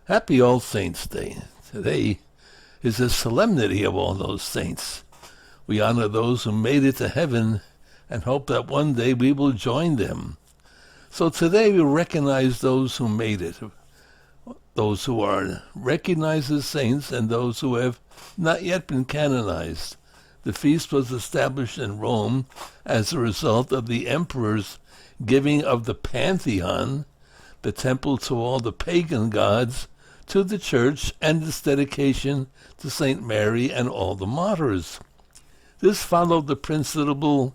Happy All Saints' Day. Today is the solemnity of all those saints. We honor those who made it to heaven and hope that one day we will join them. So today we recognize those who made it, those who are recognized as saints and those who have not yet been canonized. The feast was established in Rome as a result of the emperor's giving of the Pantheon, the temple to all the pagan gods, to the church, and its dedication to St. Mary and all the martyrs. This followed the principle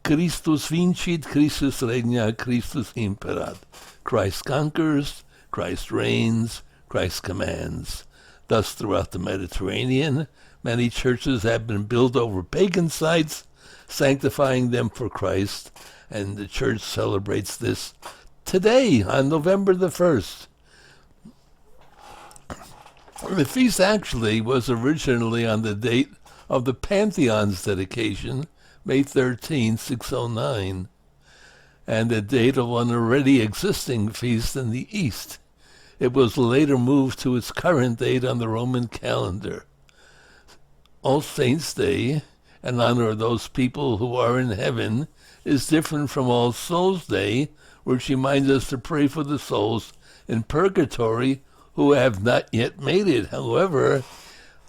Christus vincit, Christus regna, Christus imperat. Christ conquers, Christ reigns, Christ commands. Thus, throughout the Mediterranean, many churches have been built over pagan sites, sanctifying them for Christ, and the church celebrates this today on November the 1st. The feast actually was originally on the date of the Pantheon's dedication, May 13, 609, and the date of an already existing feast in the East. It was later moved to its current date on the Roman calendar. All Saints' Day, in honor of those people who are in heaven, is different from All Souls' Day, which reminds us to pray for the souls in purgatory who have not yet made it. However,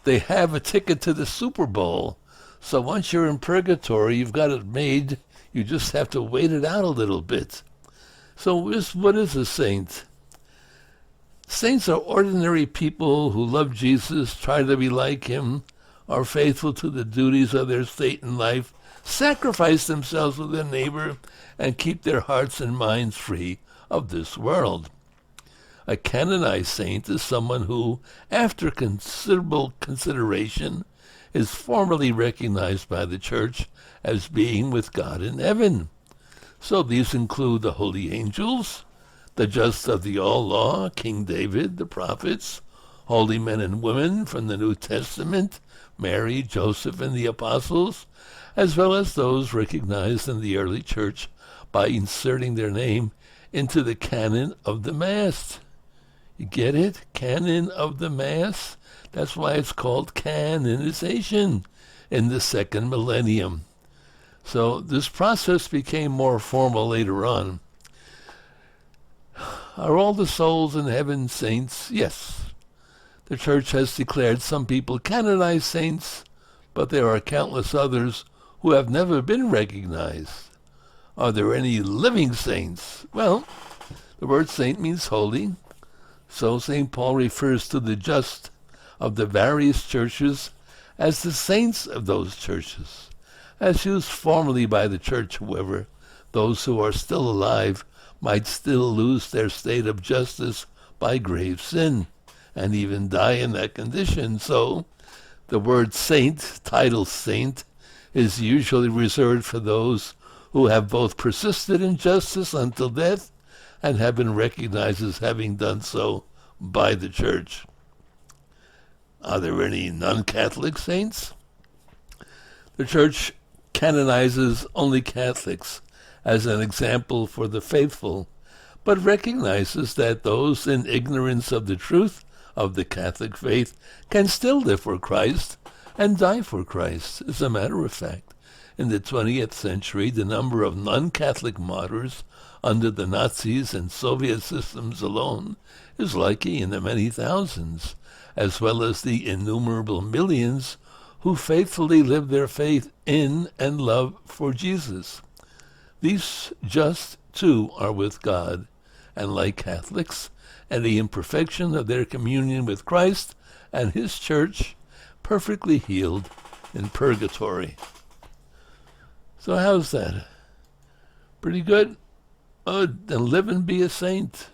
they have a ticket to the Super Bowl. So once you're in purgatory, you've got it made. You just have to wait it out a little bit. So what is a saint? Saints are ordinary people who love Jesus, try to be like him, are faithful to the duties of their state in life, sacrifice themselves for their neighbor, and keep their hearts and minds free of this world. A canonized saint is someone who, after considerable consideration, is formally recognized by the Church as being with God in heaven. So these include the holy angels, the just of the all-law, King David, the prophets, holy men and women from the New Testament, Mary, Joseph, and the apostles, as well as those recognized in the early Church by inserting their name into the canon of the Mass. You get it? Canon of the Mass? That's why it's called canonization in the second millennium. So this process became more formal later on. Are all the souls in heaven saints? Yes. The Church has declared some people canonized saints, but there are countless others who have never been recognized. Are there any living saints? Well, the word saint means holy. So St. Paul refers to the just of the various churches as the saints of those churches. As used formally by the Church, however, those who are still alive might still lose their state of justice by grave sin, and even die in that condition. So the word saint, title saint, is usually reserved for those who have both persisted in justice until death and have been recognized as having done so by the Church. Are there any non-Catholic saints? The Church canonizes only Catholics as an example for the faithful, but recognizes that those in ignorance of the truth of the Catholic faith can still live for Christ and die for Christ. As a matter of fact, in the 20th century, the number of non-Catholic martyrs under the Nazis and Soviet systems alone is likely in the many thousands, as well as the innumerable millions who faithfully live their faith in and love for Jesus. These just, too, are with God, and like Catholics, any imperfection of their communion with Christ and his Church, perfectly healed in purgatory. So how's that? Pretty good? Oh, then live and be a saint.